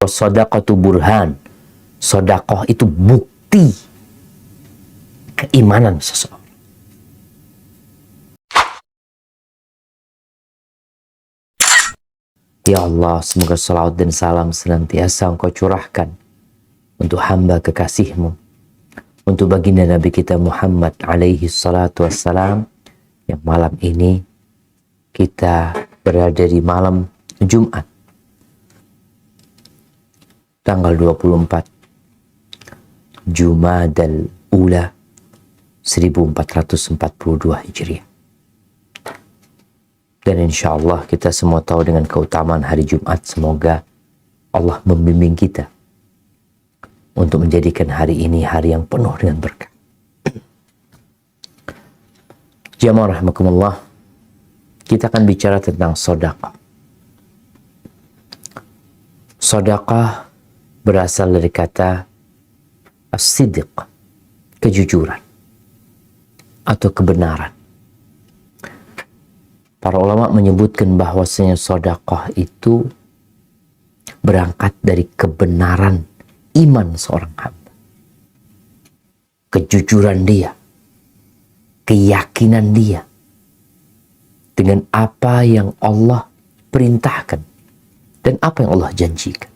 Shadaqatu burhan. Sedekah itu bukti keimanan seseorang. Ya Allah, semoga salawat dan salam senantiasa Engkau curahkan untuk hamba kekasih-Mu, untuk baginda Nabi kita Muhammad alaihi salatu wassalam, yang malam ini kita berada di malam Jumat tanggal 24 Jumadal Ula 1442 Hijriah. Dan insya Allah kita semua tahu dengan keutamaan hari Jumat. Semoga Allah membimbing kita untuk menjadikan hari ini hari yang penuh dengan berkah. Jamaah rahimakumullah, kita akan bicara tentang sedekah. Sedekah berasal dari kata as-sidq, kejujuran atau kebenaran. Para ulama menyebutkan bahwasanya sedekah itu berangkat dari kebenaran iman seorang hamba. Kejujuran dia, keyakinan dia dengan apa yang Allah perintahkan dan apa yang Allah janjikan.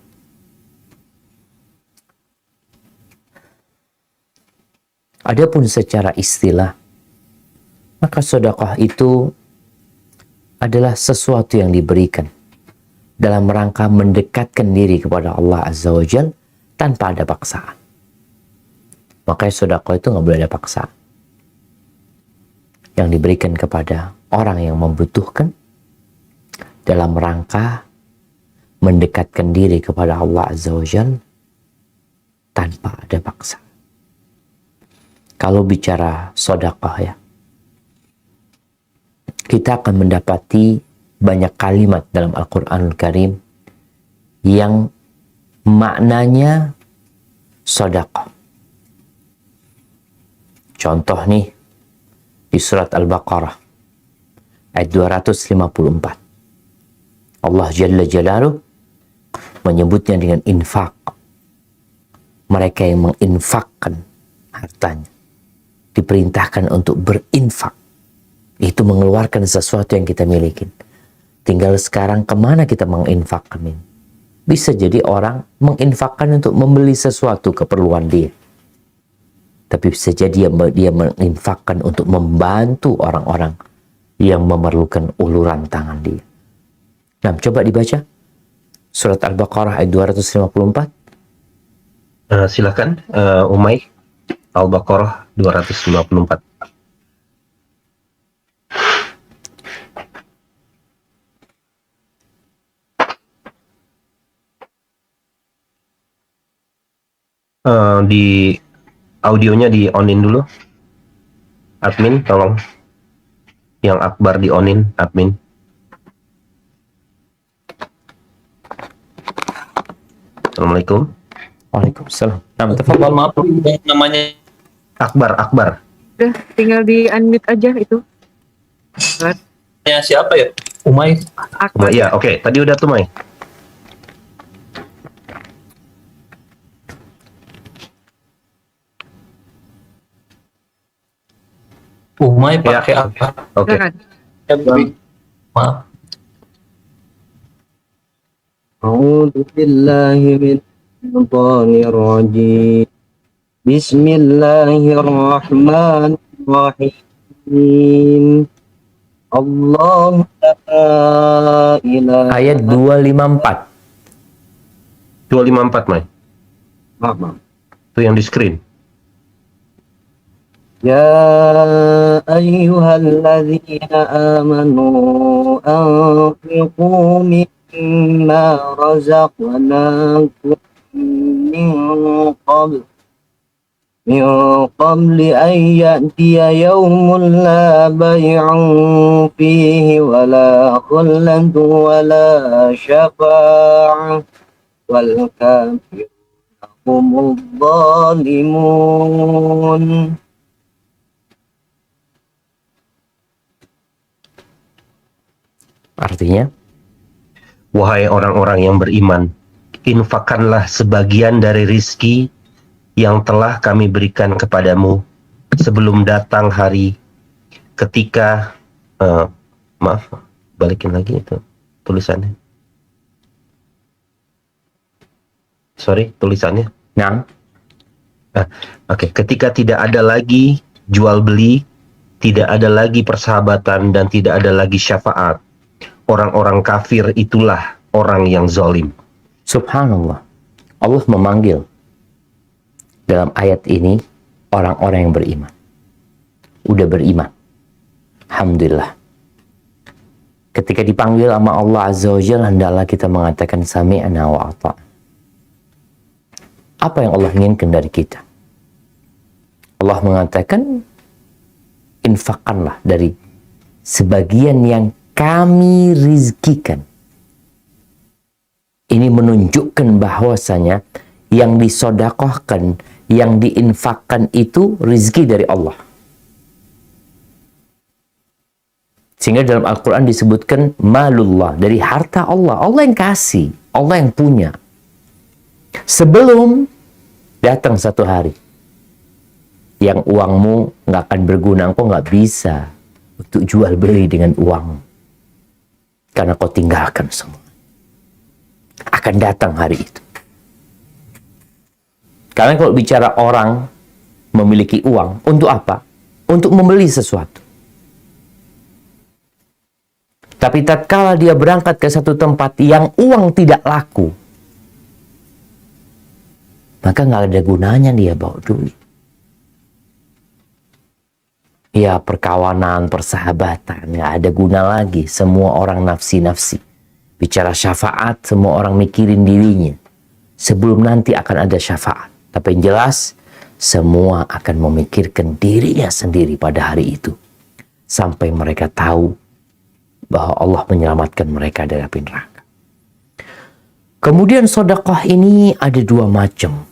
Adapun secara istilah, maka sedekah itu adalah sesuatu yang diberikan dalam rangka mendekatkan diri kepada Allah Azza wa Jal tanpa ada paksaan. Makanya sedekah itu nggak boleh ada paksaan. Yang diberikan kepada orang yang membutuhkan dalam rangka mendekatkan diri kepada Allah Azza wa Jal tanpa ada paksaan. Kalau bicara sedekah ya, kita akan mendapati banyak kalimat dalam Al-Quranul Karim yang maknanya sedekah. Contoh nih, di surat Al-Baqarah ayat 254. Allah Jalla Jalaluh menyebutnya dengan infak. Mereka yang menginfakkan hartanya diperintahkan untuk berinfak. Itu mengeluarkan sesuatu yang kita miliki. Tinggal sekarang kemana kita menginfakkan ini. Bisa jadi orang menginfakkan untuk membeli sesuatu keperluan dia. Tapi bisa jadi dia menginfakkan untuk membantu orang-orang yang memerlukan uluran tangan dia. Nah, coba dibaca. Surat Al-Baqarah ayat 254. Silakan, Umay. Al-Baqarah 254. Di audionya di onin dulu, admin tolong, yang Akbar di onin, admin. Assalamualaikum. Waalaikumsalam. Tafadhal, maaf namanya Akbar. Udah tinggal di unmute aja itu. ya siapa ya? Umay. Akbar. Ya, oke. Tadi udah tuh, May. Umay pakai apa? Oke. Silakan. Maaf. A'udzu billahi minasyaitonir rajim. Bismillahirrahmanirrahim. Allah la ilaha. Ayat 254. 254, May. Maaf. Itu yang di screen. Ya ayyuhalladzina amanu anfiqu mimma razaqnakum min qabli an ya'tiya yawmun la bay'un fihi wala khullatun wala syafa'ah wal kafiruna humudz zalimun. Artinya? Wahai orang-orang yang beriman, infakkanlah sebagian dari rizki yang telah kami berikan kepadamu sebelum datang hari ketika maaf, balikin lagi itu tulisannya. Sorry, tulisannya. Nah, Oke, ketika tidak ada lagi jual beli, tidak ada lagi persahabatan, dan tidak ada lagi syafaat, orang-orang kafir itulah orang yang zalim. subhanallah. Allah memanggil dalam ayat ini orang-orang yang beriman. Udah beriman. Alhamdulillah. Ketika dipanggil sama Allah Azza wa Jalla, hendaklah kita mengatakan sami'na wa ata'na. Apa yang Allah inginkan dari kita? Allah mengatakan, infakkanlah dari sebagian yang kami rizkikan. Ini menunjukkan bahwasanya yang disodakohkan, yang diinfakkan itu rizki dari Allah. Sehingga dalam Al-Quran disebutkan malullah, dari harta Allah. Allah yang kasih, Allah yang punya. Sebelum datang satu hari yang uangmu nggak akan berguna, engkau nggak bisa untuk jual beli dengan uang, karena kau tinggalkan semua. Akan datang hari itu. Karena kalau bicara orang memiliki uang, untuk apa? Untuk membeli sesuatu. Tapi tatkala dia berangkat ke satu tempat yang uang tidak laku, maka nggak ada gunanya dia bawa duit. Ya, perkawanan, persahabatan, nggak ada guna lagi. Semua orang nafsi-nafsi. Bicara syafaat, semua orang mikirin dirinya. Sebelum nanti akan ada syafaat. Tapi yang jelas, semua akan memikirkan dirinya sendiri pada hari itu. Sampai mereka tahu bahwa Allah menyelamatkan mereka dari api neraka. Kemudian sedekah ini ada dua macam.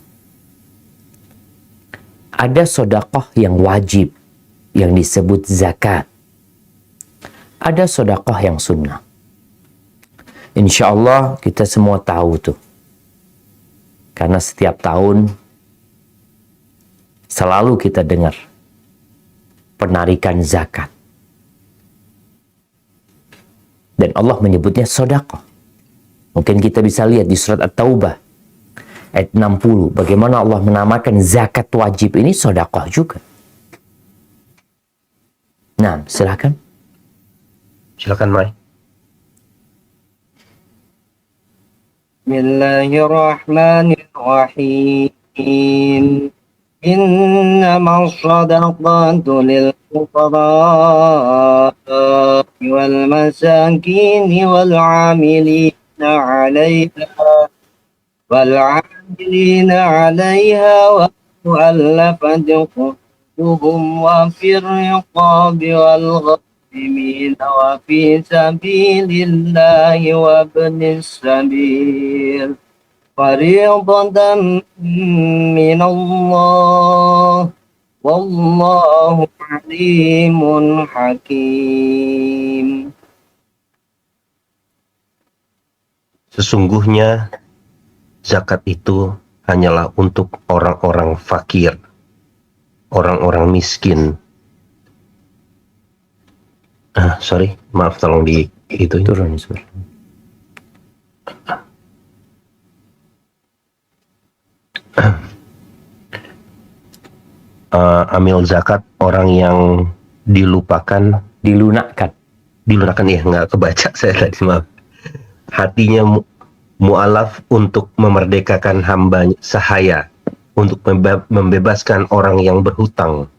Ada sedekah yang wajib, yang disebut zakat. Ada sedekah yang sunnah. Insya Allah kita semua tahu tuh. Karena setiap tahun selalu kita dengar penarikan zakat. Dan Allah menyebutnya sedekah. Mungkin kita bisa lihat di surat At-Taubah ayat 60. Bagaimana Allah menamakan zakat wajib ini sedekah juga. Nah, silakan. Silakan, Mai. Bismillahirrahmanirrahim. إنما الصدقات للفقراء والمساكين والعاملين عليها والمؤلفة قلوبهم وفي الرقاب والغارمين وفي سبيل الله وابن السبيل فريضة من الله والله عليم حكيم. Sesungguhnya zakat itu hanyalah untuk orang-orang fakir, orang-orang miskin. Sorry, maaf, tolong di itu Turun, Sur. Amil zakat orang yang dilunakkan ya, nggak kebaca saya tadi, maaf. Hatinya mu'alaf untuk memerdekakan hamba sahaya, untuk membebaskan orang yang berhutang,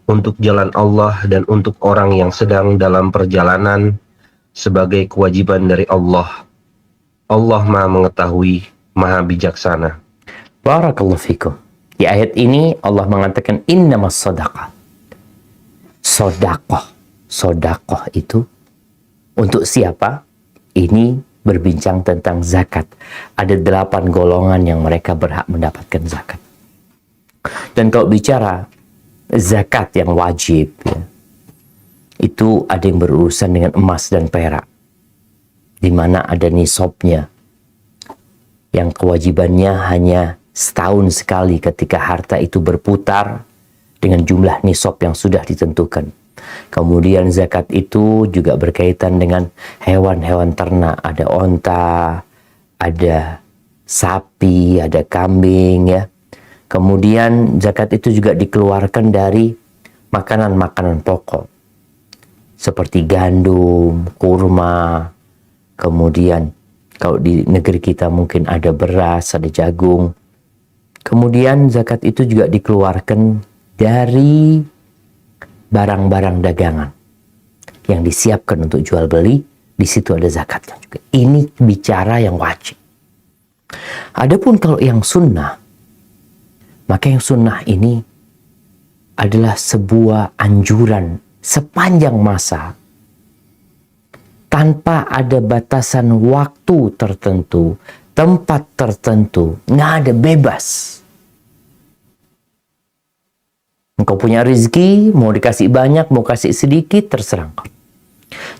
untuk jalan Allah, dan untuk orang yang sedang dalam perjalanan sebagai kewajiban dari Allah. Allah Maha Mengetahui, Maha Bijaksana. Barakallahu fikum. Di ayat ini Allah mengatakan innamas sadaqah. Sedekah itu untuk siapa? Ini berbincang tentang zakat. Ada 8 golongan yang mereka berhak mendapatkan zakat. Dan kalau bicara zakat yang wajib, ya, itu ada yang berurusan dengan emas dan perak. di mana ada nisabnya, yang kewajibannya hanya setahun sekali ketika harta itu berputar dengan jumlah nisab yang sudah ditentukan. Kemudian zakat itu juga berkaitan dengan hewan-hewan ternak, ada onta, ada sapi, ada kambing ya. Kemudian zakat itu juga dikeluarkan dari makanan-makanan pokok seperti gandum, kurma, kemudian kalau di negeri kita mungkin ada beras, ada jagung. Kemudian zakat itu juga dikeluarkan dari barang-barang dagangan yang disiapkan untuk jual beli, di situ ada zakatnya juga. Ini bicara yang wajib. Adapun kalau yang sunnah, maka yang sunnah ini adalah sebuah anjuran sepanjang masa tanpa ada batasan waktu tertentu, tempat tertentu, nggak ada, bebas. Engkau punya rezeki, mau dikasih banyak, mau kasih sedikit, terserah engkau.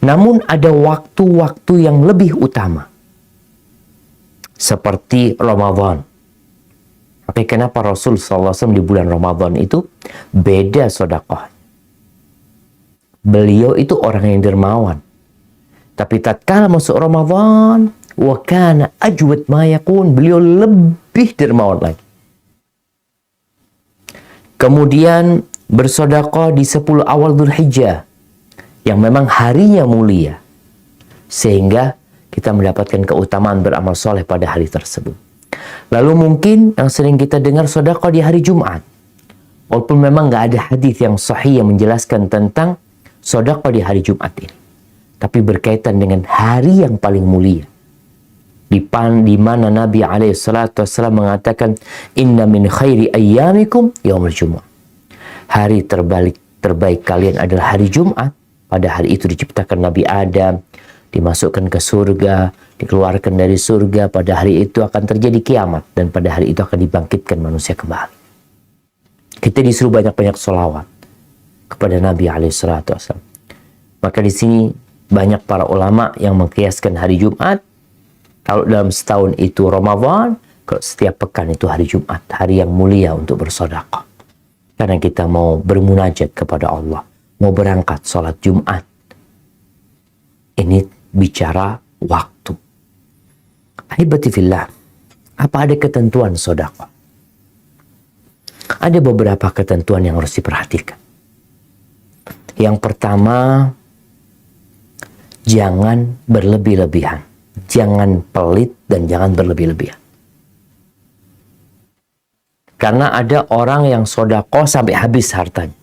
Namun ada waktu-waktu yang lebih utama. Seperti Ramadan. Tapi kenapa Rasul SAW di bulan Ramadan itu beda sedekah? Beliau itu orang yang dermawan. Tapi tatkala masuk Ramadan, wa kana ajwad ma yakun, beliau lebih dermawan lagi. Kemudian bersedekah di 10 awal Dzulhijjah yang memang harinya mulia, sehingga kita mendapatkan keutamaan beramal soleh pada hari tersebut. Lalu mungkin yang sering kita dengar sedekah di hari Jumat, walaupun memang nggak ada hadis yang sahih yang menjelaskan tentang sedekah di hari Jumat ini, tapi berkaitan dengan hari yang paling mulia, di mana Nabi SAW mengatakan, inna min khairi ayyamikum yaumul Jumu'ah. Hari terbaik kalian adalah hari Jumat. Pada hari itu diciptakan Nabi Adam, dimasukkan ke surga, dikeluarkan dari surga. Pada hari itu akan terjadi kiamat, dan pada hari itu akan dibangkitkan manusia kembali. Kita disuruh banyak-banyak sholawat kepada Nabi SAW. Maka di sini banyak para ulama yang mengkiaskan hari Jumat. Kalau dalam setahun itu Ramadan, kalau setiap pekan itu hari Jumat, hari yang mulia untuk bersedekah. Karena kita mau bermunajat kepada Allah, mau berangkat sholat Jumat. Ini bicara waktu. Ahibati fillah, apa ada ketentuan sedekah? Ada beberapa ketentuan yang harus diperhatikan. Yang pertama, jangan berlebih-lebihan. Jangan pelit dan jangan berlebih-lebihan. Karena ada orang yang sedekah sampai habis hartanya.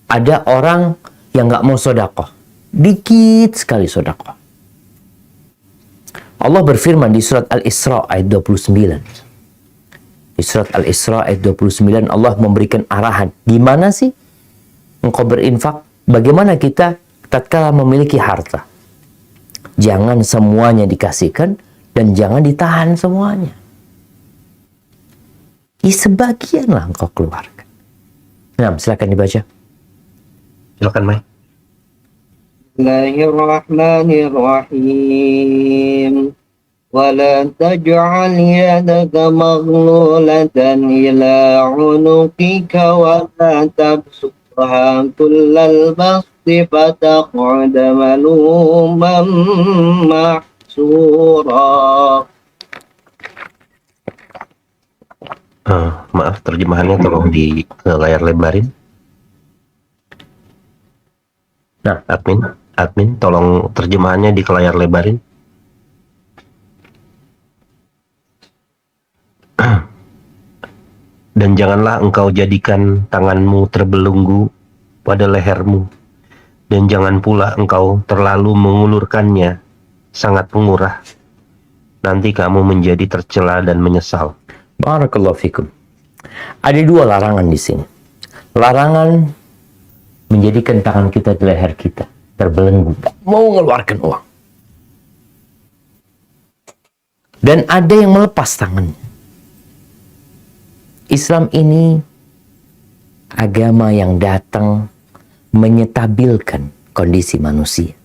Ada orang yang nggak mau sedekah. Dikit sekali sedekah. Allah berfirman di surat Al-Isra ayat 29. Di surat Al-Isra ayat 29 Allah memberikan arahan. Gimana sih engkau berinfak? Bagaimana kita tatkala memiliki harta? Jangan semuanya dikasihkan dan jangan ditahan semuanya. Sebagianlah engkau keluarkan. Nah, silakan dibaca. Silakan, Mai. Bismillahirrahmanirrahim. ولا تجعل يدك مغلولة إلى عنقك ولا تبسطها كل البسط فتقعد ملوما محسورا. Maaf, terjemahannya tolong di layar lebarin. Nah, admin, tolong terjemahannya di layar lebarin. Dan janganlah engkau jadikan tanganmu terbelenggu pada lehermu, dan jangan pula engkau terlalu mengulurkannya sangat mengurah. Nanti kamu menjadi tercela dan menyesal. barakallahu fikum. Ada dua larangan di sini. Larangan menjadikan tangan kita di leher kita terbelenggu, mau mengeluarkan uang. Dan ada yang melepas tangannya. Islam ini agama yang datang menyetabilkan kondisi manusia.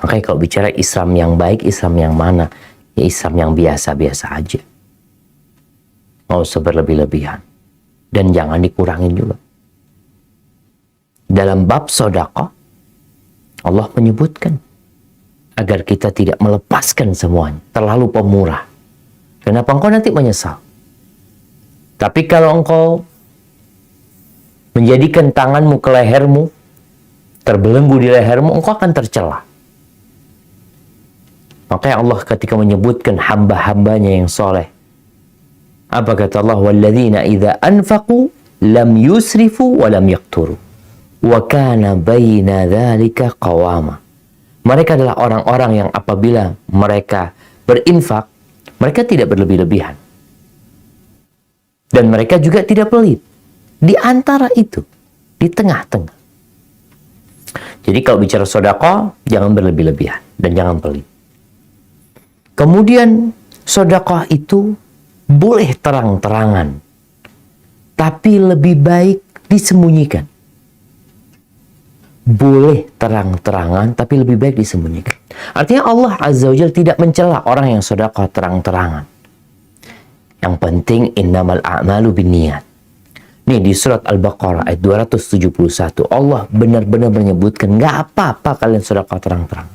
Makanya kalau bicara Islam yang baik, Islam yang mana? Ya Islam yang biasa-biasa aja. Nggak usah berlebih-lebihan. Dan jangan dikurangin juga. Dalam bab sedekah, Allah menyebutkan agar kita tidak melepaskan semuanya. Terlalu pemurah. Kenapa engkau nanti menyesal? Tapi kalau engkau menjadikan tanganmu ke lehermu, terbelenggu di lehermu, engkau akan tercela. Makanya Allah ketika menyebutkan hamba-hambanya yang soleh, apa kata Allah? Walladzina idza anfaqu lam yusrifu wa lam yaqturu wa kana baina dzalika qawama. Mereka adalah orang-orang yang apabila mereka berinfak, mereka tidak berlebih-lebihan. Dan mereka juga tidak pelit. Di antara itu, di tengah-tengah. Jadi kalau bicara sedekah, jangan berlebih-lebihan dan jangan pelit. Kemudian sedekah itu boleh terang-terangan, tapi lebih baik disembunyikan. Boleh terang-terangan, tapi lebih baik disembunyikan. Artinya Allah Azza wa Jalla tidak mencela orang yang sedekah terang-terangan. Yang penting innamal a'malu binniyat. Nih di surat Al-Baqarah ayat 271 Allah benar-benar menyebutkan nggak apa-apa kalian sedekah terang-terangan.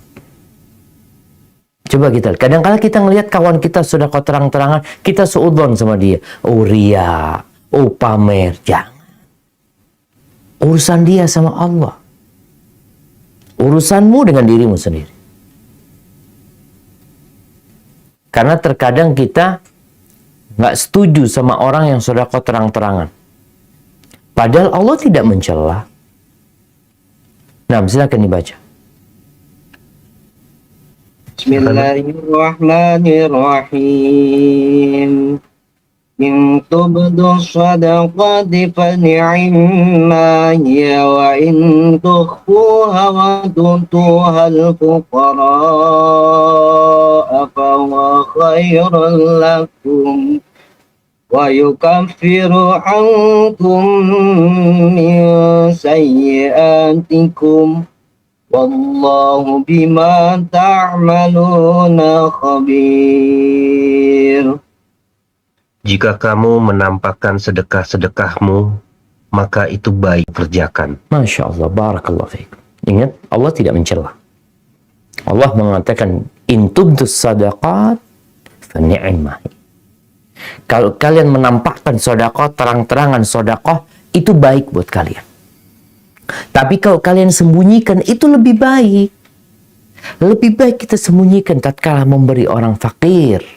Coba kita, kadang-kadang kita ngelihat kawan kita sedekah terang-terangan, kita seudon sama dia. Oh ria, oh pamer, jangan. Urusan dia sama Allah. Urusanmu dengan dirimu sendiri. Karena terkadang kita nggak setuju sama orang yang sedekah terang-terangan. Padahal Allah tidak mencela. Nah, silakan dibaca. Bismillahirrahmanirrahim. In tubdu sadaqati fa ni'ma hiya wa in tukhfuha wa tutuha al-fuqara fa huwa khairun lakum wa yukaffiru ankum min sayyi'atikum wallahu bima ta'maluna khabir. Jika kamu menampakkan sedekah-sedekahmu, maka itu baik kerjakan. Masya Allah, barakallahu fiikum. Ingat, Allah tidak mencela. Allah mengatakan, in tubdus sadaqat fa ni'mah. Kalau kalian menampakkan sedekah, terang-terangan sedekah, itu baik buat kalian. Tapi kalau kalian sembunyikan, itu lebih baik. Lebih baik kita sembunyikan tatkala memberi orang fakir.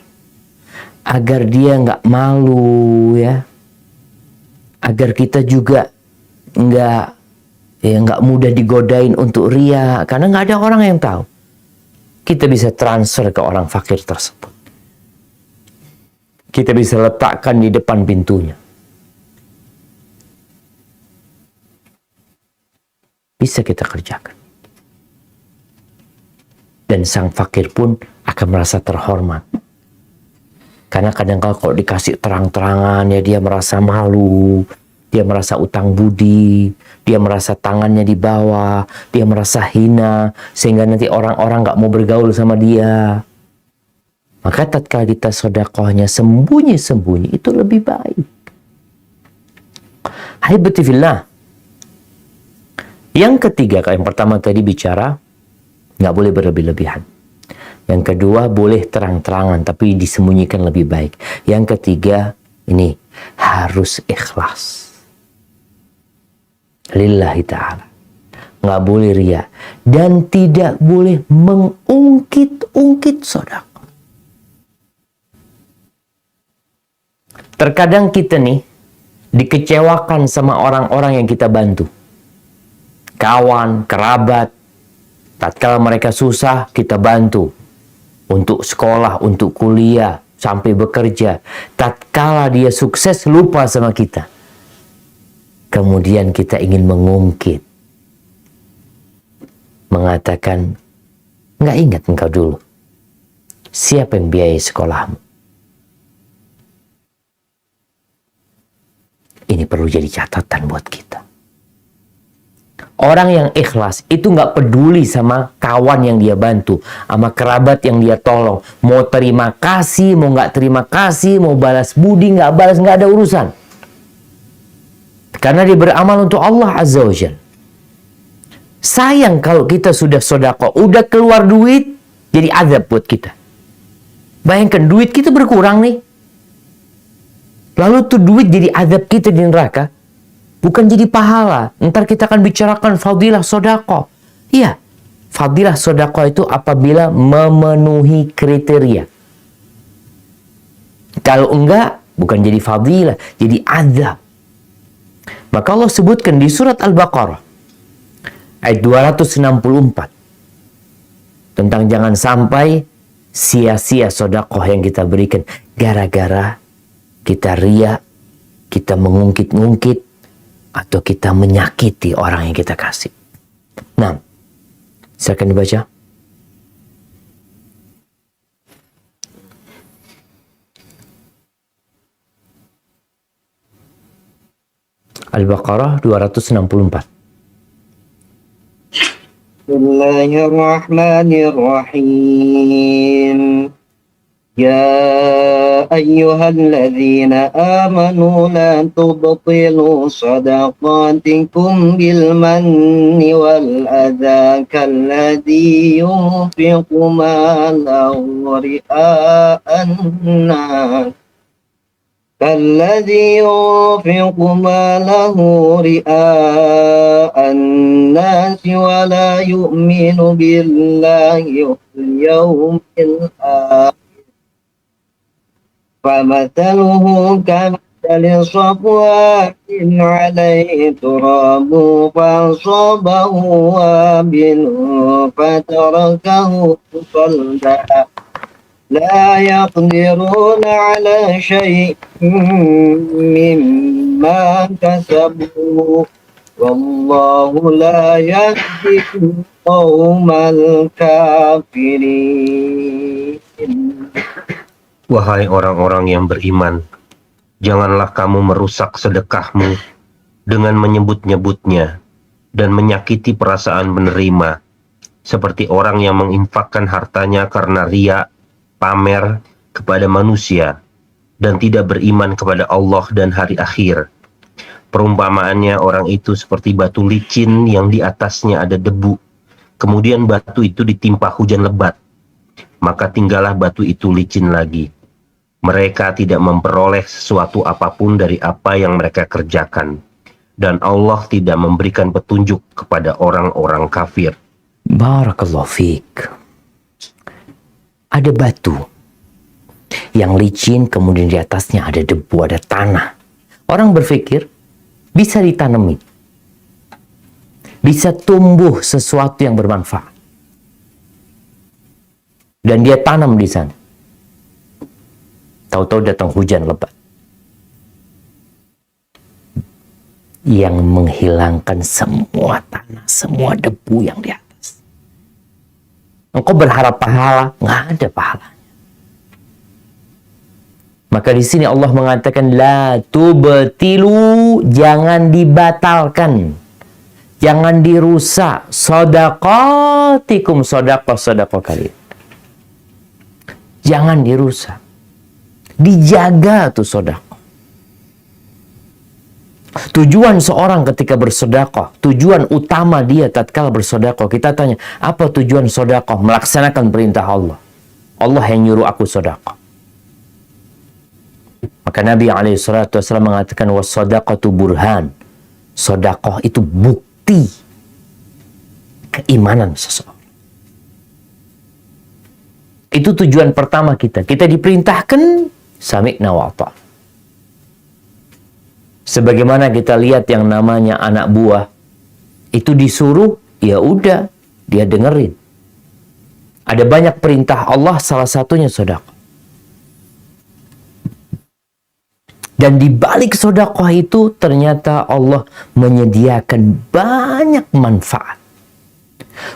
Agar dia nggak malu ya. Agar kita juga nggak mudah digodain untuk ria. Karena nggak ada orang yang tahu. Kita bisa transfer ke orang fakir tersebut. Kita bisa letakkan di depan pintunya. Bisa kita kerjakan. Dan sang fakir pun akan merasa terhormat. Karena kadang-kadang kalau dikasih terang-terangan ya dia merasa malu. Dia merasa utang budi. Dia merasa tangannya di bawah. Dia merasa hina. Sehingga nanti orang-orang gak mau bergaul sama dia. Maka tatkala kita sedekahnya sembunyi-sembunyi itu lebih baik. Haibati fillah. Yang ketiga, yang pertama tadi bicara nggak boleh berlebih-lebihan. Yang kedua boleh terang-terangan tapi disembunyikan lebih baik. Yang ketiga ini harus ikhlas. Lillahi ta'ala. Nggak boleh ria dan tidak boleh mengungkit-ungkit sedekah. Terkadang kita nih dikecewakan sama orang-orang yang kita bantu. Kawan, kerabat, tatkala mereka susah, kita bantu. Untuk sekolah, untuk kuliah, sampai bekerja. Tatkala dia sukses, lupa sama kita. Kemudian kita ingin mengungkit. Mengatakan, nggak ingat engkau dulu. Siapa yang biayai sekolahmu? Ini perlu jadi catatan buat kita. Orang yang ikhlas itu nggak peduli sama kawan yang dia bantu, sama kerabat yang dia tolong. Mau terima kasih, mau nggak terima kasih, mau balas budi, nggak balas, nggak ada urusan. Karena dia beramal untuk Allah Azza wa Jalla. Sayang kalau kita sudah sodako, udah keluar duit, jadi azab buat kita. Bayangkan duit kita berkurang nih. Lalu tuh duit jadi azab kita di neraka. Bukan jadi pahala. Ntar kita akan bicarakan fadilah sodako. Iya, fadilah sodako itu apabila memenuhi kriteria. Kalau enggak, bukan jadi fadilah, jadi azab. Maka Allah sebutkan di surat Al-Baqarah ayat 264 tentang jangan sampai sia-sia sodakoh yang kita berikan gara-gara kita riya, kita mengungkit-ungkit, atau kita menyakiti orang yang kita kasih. Nah, silakan dibaca. Al-Baqarah 264. Bismillahirrahmanirrahim. يا أيها الذين آمنوا لا تبطلوا صدقاتكم بالمن والأذى كالذي ينفق ماله رئاء الناس ولا يؤمن بالله واليوم الآخر فمثله كمثل صفوان عليه تراب فأصابه وابل فتركه صلدا لا يقدرون على شيء مما كسبوا والله لا يهدي القوم الكافرين. Wahai orang-orang yang beriman, janganlah kamu merusak sedekahmu dengan menyebut-nyebutnya dan menyakiti perasaan penerima, seperti orang yang menginfakkan hartanya karena riya, pamer kepada manusia, dan tidak beriman kepada Allah dan hari akhir. Perumpamaannya orang itu seperti batu licin yang di atasnya ada debu, kemudian batu itu ditimpa hujan lebat, maka tinggallah batu itu licin lagi. Mereka tidak memperoleh sesuatu apapun dari apa yang mereka kerjakan. Dan Allah tidak memberikan petunjuk kepada orang-orang kafir. Barakallahu fiik. Ada batu yang licin, kemudian di atasnya ada debu, ada tanah. Orang berpikir bisa ditanami, bisa tumbuh sesuatu yang bermanfaat. Dan dia tanam di sana. Tahu-tahu datang hujan lebat yang menghilangkan semua tanah, semua debu yang di atas. Engkau berharap pahala, nggak ada pahalanya. Maka di sini Allah mengatakan la tubtilu, jangan dibatalkan, jangan dirusak shadaqatikum, sedekah kalian. Jangan dirusak. Dijaga tuh sedekah. Tujuan seorang ketika bersedekah, tujuan utama dia tatkala bersedekah, kita tanya, apa tujuan sedekah? Melaksanakan perintah Allah. Allah yang nyuruh aku sedekah. Maka Nabi SAW mengatakan was-sadaqatu burhan. Sedekah itu bukti keimanan seseorang. Itu tujuan pertama kita. Kita diperintahkan sami'na wa ata'na. Sebagaimana kita lihat yang namanya anak buah, itu disuruh, ya udah, dia dengerin. Ada banyak perintah Allah, salah satunya sedekah. Dan di balik sedekah itu ternyata Allah menyediakan banyak manfaat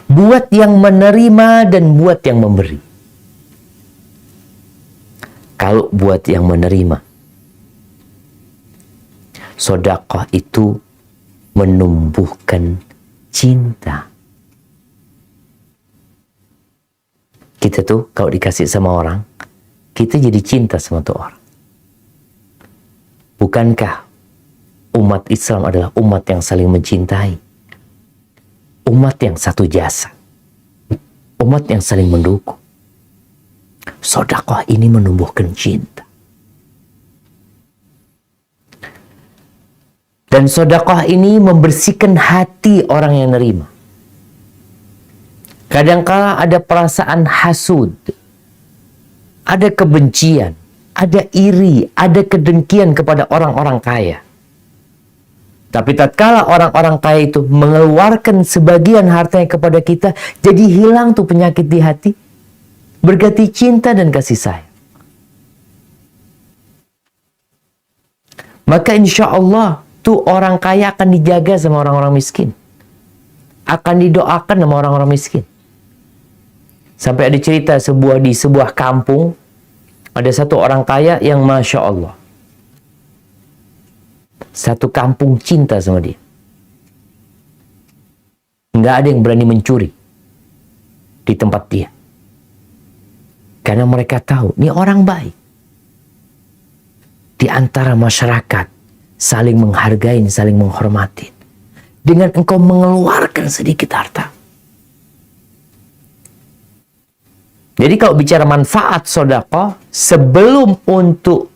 buat yang menerima dan buat yang memberi. Kalau buat yang menerima, sedekah itu menumbuhkan cinta. Kita tuh kalau dikasih sama orang, kita jadi cinta sama tuh orang. Bukankah umat Islam adalah umat yang saling mencintai? Umat yang satu jasa. Umat yang saling mendukung. Sedekah ini menumbuhkan cinta. Dan sedekah ini membersihkan hati orang yang nerima. Kadangkala ada perasaan hasud, ada kebencian, ada iri, ada kedengkian kepada orang-orang kaya. Tapi tatkala orang-orang kaya itu mengeluarkan sebagian hartanya kepada kita, jadi hilang tuh penyakit di hati, berganti cinta dan kasih sayang. Maka insya Allah tuh orang kaya akan dijaga sama orang-orang miskin, akan didoakan sama orang-orang miskin. Sampai ada cerita di sebuah kampung, ada satu orang kaya yang Masya Allah. Satu kampung cinta sama dia. Nggak ada yang berani mencuri di tempat dia. Karena mereka tahu, ini orang baik. Di antara masyarakat, saling menghargai, saling menghormati. Dengan engkau mengeluarkan sedikit harta. Jadi kalau bicara manfaat sedekah, sebelum untuk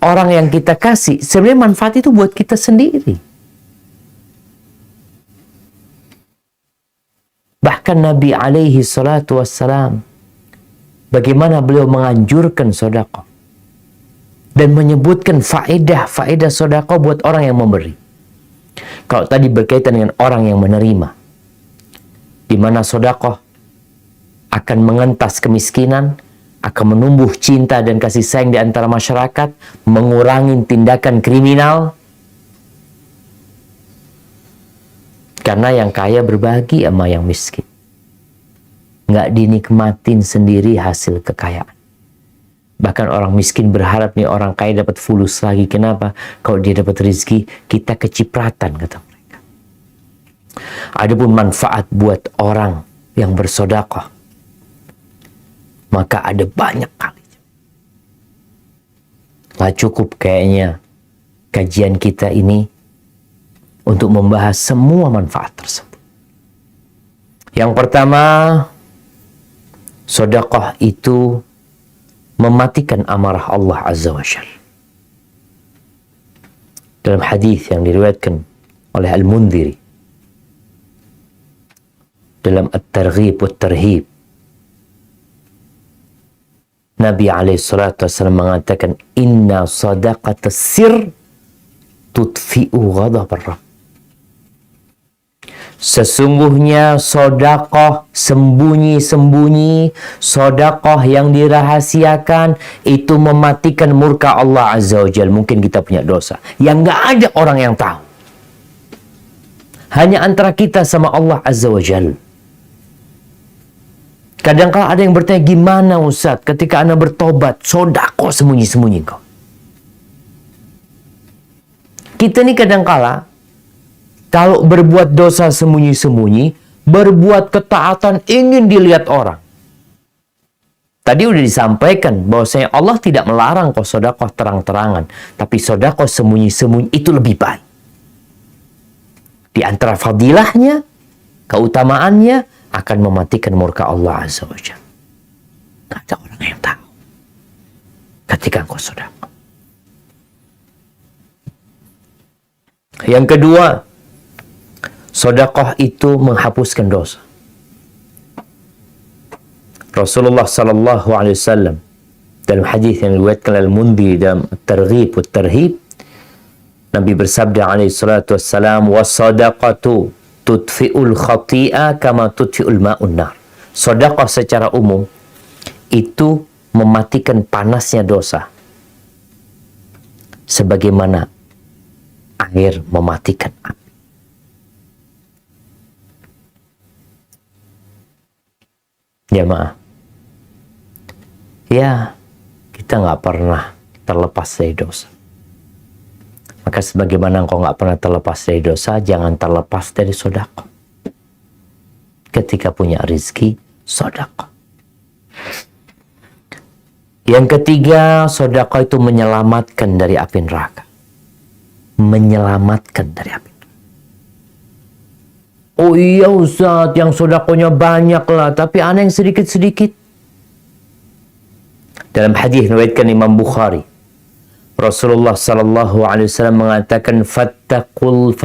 orang yang kita kasih, sebenarnya manfaat itu buat kita sendiri. Bahkan Nabi alaihi salatu wassalam, bagaimana beliau menganjurkan sedekah dan menyebutkan faedah sedekah buat orang yang memberi. Kalau tadi berkaitan dengan orang yang menerima, di mana sedekah akan mengentas kemiskinan, akan menumbuh cinta dan kasih sayang di antara masyarakat, mengurangi tindakan kriminal. Karena yang kaya berbagi sama yang miskin. Nggak dinikmatin sendiri hasil kekayaan. Bahkan orang miskin berharap nih orang kaya dapat fulus lagi. Kenapa? Kalau dia dapat rezeki, kita kecipratan, kata mereka. Adapun manfaat buat orang yang bersedekah, maka ada banyak kali. Nggak cukup kayaknya kajian kita ini untuk membahas semua manfaat tersebut. Yang pertama, sedekah itu mematikan amarah Allah Azza wa Jalla. Dalam hadis yang diriwayatkan oleh Al-Mundhiri dalam At-Targhib wa Tarhib, Nabi SAW mengatakan, Inna sadaqata sir tutfi'u ghadab ar-Rabb. Sesungguhnya sedekah sembunyi-sembunyi, sedekah yang dirahasiakan, itu mematikan murka Allah Azza wa Jalla. Mungkin kita punya dosa yang nggak ada orang yang tahu. Hanya antara kita sama Allah Azza wa Jalla. Kadang-kadang ada yang bertanya, gimana Ustaz ketika Anda bertobat, sedekah sembunyi-sembunyi kau? Kita ini kadang-kadang kalau berbuat dosa sembunyi-sembunyi, berbuat ketaatan ingin dilihat orang. Tadi udah disampaikan bahwasanya Allah tidak melarang kau sedekah terang-terangan, tapi sedekah sembunyi-sembunyi itu lebih baik. Di antara fadilahnya, keutamaannya, akan mematikan murka Allah Azza wa Jalla. Tidak ada orang yang tahu ketika engkau sedekah. Yang kedua, sedekah itu menghapuskan dosa. Rasulullah sallallahu alaihi wasallam dalam hadis yang diriwayatkan Al-Mundhiri dalam At-Targhib wa Tarhib, Nabi bersabda alaihi salatu wassalam, "Was-sadaqatu tudfi'ul khati'a kama tudfi'ul ma'un nar." Sedekah secara umum itu mematikan panasnya dosa sebagaimana air mematikan api. Jamaah, ya kita nggak pernah terlepas dari dosa. Maka sebagaimana engkau nggak pernah terlepas dari dosa, jangan terlepas dari sedekah. Ketika punya rezeki, sedekah. Yang ketiga, sedekah itu menyelamatkan dari api neraka. Menyelamatkan dari api neraka. Oh iya Ustaz, yang sedekahnya banyak lah, tapi ana yang sedikit-sedikit. Dalam hadis riwayatkan Imam Bukhari, Rasulullah sallallahu alaihi wasallam mengatakan fattaqun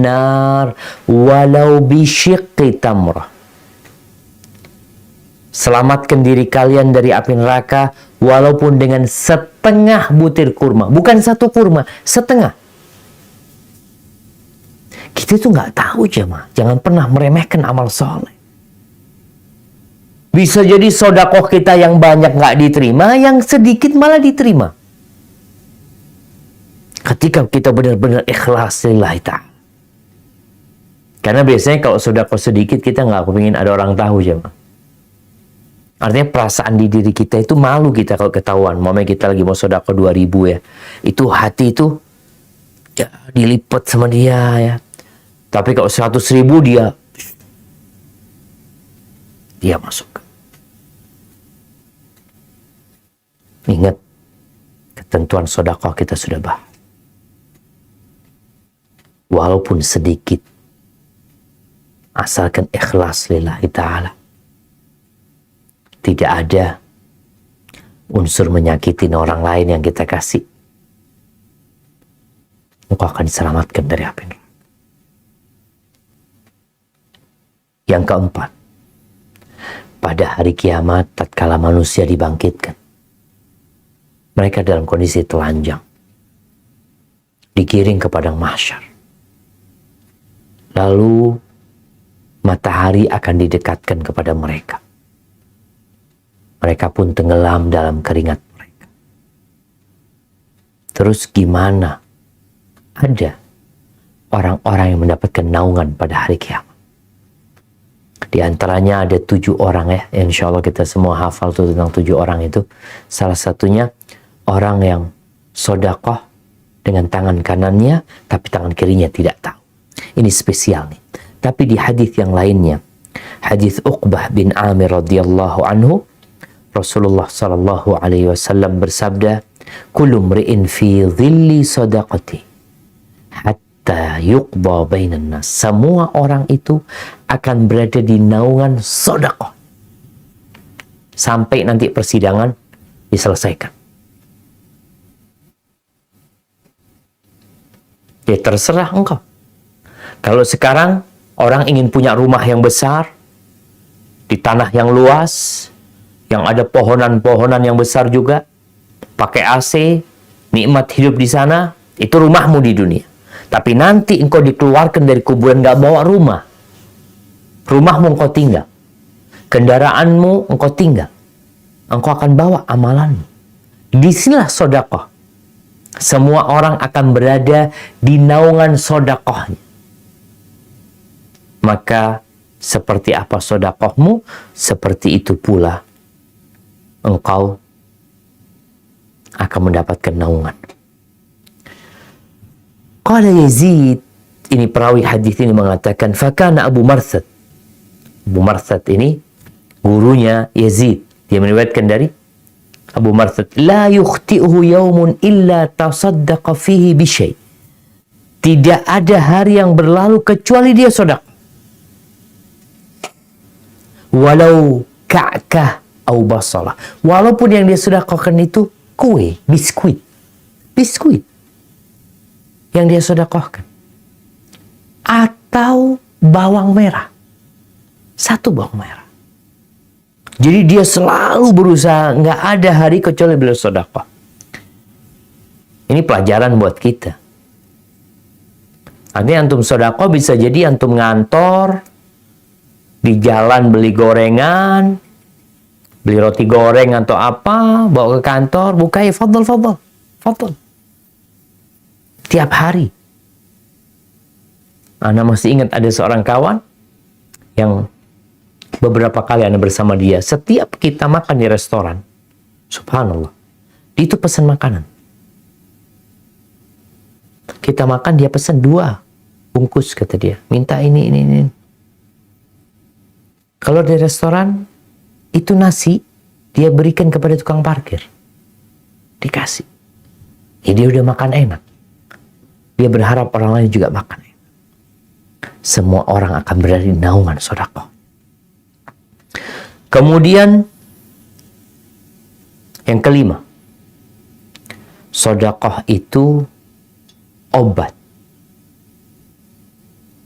nar walau bisyiqqi tamrah. Selamatkan diri kalian dari api neraka walaupun dengan setengah butir kurma, bukan satu kurma, setengah. Kita itu nggak tahu jemaah, jangan pernah meremehkan amal soleh. Bisa jadi sedekah kita yang banyak nggak diterima, yang sedikit malah diterima. Ketika kita benar-benar ikhlas lillahi ta'ala. Karena biasanya kalau sedekah sedikit kita nggak kepingin ada orang tahu jemaah. Artinya perasaan di diri kita itu malu kita kalau ketahuan. Mamanya kita lagi mau sedekah 2.000 ya. Itu hati itu ya, dilipat sama dia ya. Tapi kalau 100.000 dia masuk. Ingat, ketentuan sedekah kita sudah bahas. Walaupun sedikit, asalkan ikhlas lillahi ta'ala. Tidak ada unsur menyakitin orang lain yang kita kasih. Engkau akan diselamatkan dari api neraka. Yang keempat, pada hari kiamat tatkala manusia dibangkitkan, mereka dalam kondisi telanjang, digiring ke padang mahsyar. Lalu matahari akan didekatkan kepada mereka. Mereka pun tenggelam dalam keringat mereka. Terus gimana? Ada orang-orang yang mendapatkan naungan pada hari kiamat. Di antaranya ada 7 orang ya. Insya Allah kita semua hafal tuh tentang 7 orang itu. Salah satunya orang yang sedekah dengan tangan kanannya, tapi tangan kirinya tidak tahu. Ini spesial nih. Tapi di hadis yang lainnya, hadis Uqbah bin Amir radhiyallahu anhu, Rasulullah sallallahu alaihi wasallam bersabda, "Kullu mri'in fi dhilli sadaqati hatta yuqda bainan nas." Semua orang itu akan berada di naungan sedekah sampai nanti persidangan diselesaikan. Ya terserah engkau. Kalau sekarang orang ingin punya rumah yang besar di tanah yang luas, yang ada pohonan-pohonan yang besar juga, pakai AC, nikmat hidup di sana, itu rumahmu di dunia. Tapi nanti engkau dikeluarkan dari kuburan gak bawa rumah. Rumahmu engkau tinggal. Kendaraanmu engkau tinggal. Engkau akan bawa amalanmu. Disinilah sedekah. Semua orang akan berada di naungan sedekahnya. Maka seperti apa sedekahmu, seperti itu pula engkau akan mendapatkan naungan. Qala Yazid, ini perawi hadis ini mengatakan, fakana Abu Marsad. Abu Marsad ini gurunya Yazid. Dia meriwayatkan dari Abu Marsad, la yukhti'uhu yaumun illa tasaddaqa fihi bisyai. Tidak ada hari yang berlalu kecuali dia sedekah. Walau ka'kah au basalah. Walaupun yang dia sedekahkan itu kue, biskuit. Biskuit yang dia sedekahkan. Atau bawang merah. Satu bawang merah. Jadi dia selalu berusaha, nggak ada hari kecuali beliau sedekah. Ini pelajaran buat kita. Artinya antum sedekah bisa jadi antum ngantor, di jalan beli gorengan, beli roti goreng atau apa, bawa ke kantor, bukai, fadl. Tiap hari. Ana masih ingat ada seorang kawan yang beberapa kali Ana bersama dia. Setiap kita makan di restoran, subhanallah, dia itu pesan makanan. Kita makan, dia pesan 2 bungkus, kata dia. Minta ini. Kalau di restoran, itu nasi, dia berikan kepada tukang parkir. Dikasih. Ya, dia udah makan enak. Dia berharap orang lain juga makan enak. Semua orang akan berada di naungan sedekah. Kemudian, yang kelima, sedekah itu obat,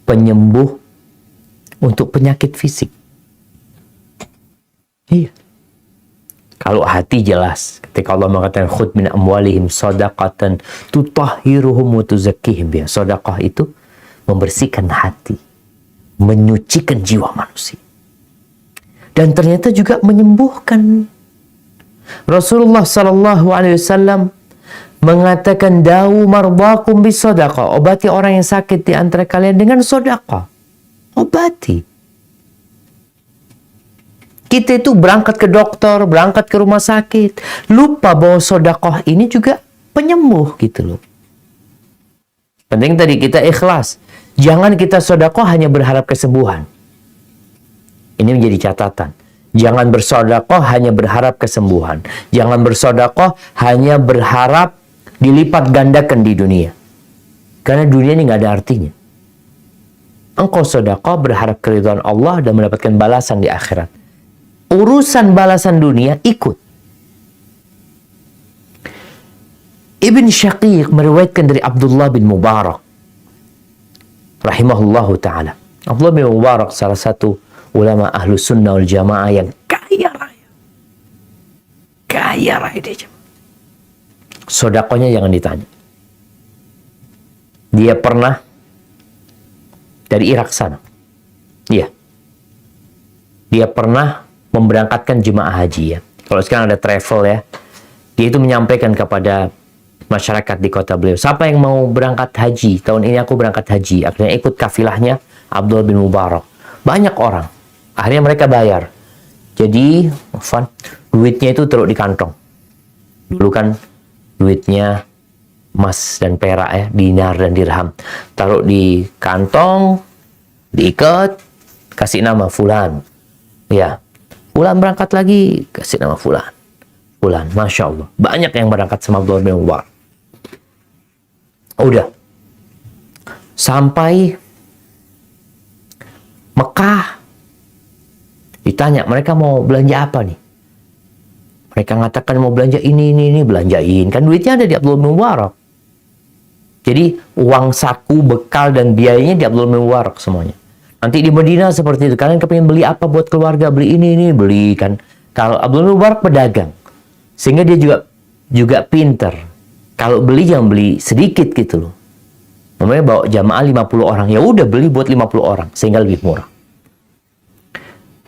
penyembuh untuk penyakit fisik. Iya. Kalau hati jelas, ketika Allah mengatakan khudh min amwalihim shadaqatan tutahhiruhum wa tuzakkihim biha. Sedekah itu membersihkan hati, menyucikan jiwa manusia. Dan ternyata juga menyembuhkan. Rasulullah sallallahu alaihi wasallam mengatakan dawu marbakum bisadaqah, obati orang yang sakit di antara kalian dengan sedekah. Obati. Kita itu berangkat ke dokter, berangkat ke rumah sakit, lupa bahwa sedekah ini juga penyembuh gitu loh. Penting tadi kita ikhlas. Jangan kita sedekah hanya berharap kesembuhan. Ini menjadi catatan. Jangan bersedekah hanya berharap kesembuhan. Jangan bersedekah hanya berharap dilipat gandakan di dunia. Karena dunia ini nggak ada artinya. Engkau sedekah berharap keridhaan Allah dan mendapatkan balasan di akhirat. Urusan balasan dunia ikut. Ibn Syaqiq meriwayatkan dari Abdullah bin Mubarak rahimahullahu ta'ala. Abdullah bin Mubarak salah satu ulama ahlu sunnah wal jamaah yang kaya raya. Kaya raya dia. Sedekahnya jangan ditanya. Dia pernah dari Irak sana. Iya. Dia pernah memberangkatkan jemaah haji ya. Kalau sekarang ada travel ya. Dia itu menyampaikan kepada masyarakat di kota beliau, siapa yang mau berangkat haji? Tahun ini aku berangkat haji. Akhirnya ikut kafilahnya Abdullah bin Mubarak. Banyak orang. Akhirnya mereka bayar. Jadi, duitnya itu taruh di kantong. Dulu kan duitnya emas dan perak ya, dinar dan dirham. Taruh di kantong, diikat, kasih nama fulan. Ya, fulan berangkat lagi, kasih nama fulan. Fulan, Masya Allah. Banyak yang berangkat sama Abdullah bin Mubarak. Udah. Sampai Mekah. Ditanya, mereka mau belanja apa nih? Mereka mengatakan mau belanja ini, belanjain. Kan duitnya ada di Abdullah bin Mubarak. Jadi uang saku, bekal, dan biayanya di Abdullah bin Mubarak semuanya. Nanti di Madinah seperti itu. Kalian kepingin beli apa buat keluarga? Beli ini, beli kan. Kalau Abdullah bin Mubarak pedagang. Sehingga dia juga pinter. Kalau beli jangan beli sedikit gitu loh. Namanya bawa jamaah 50 orang. Ya udah beli buat 50 orang. Sehingga lebih murah.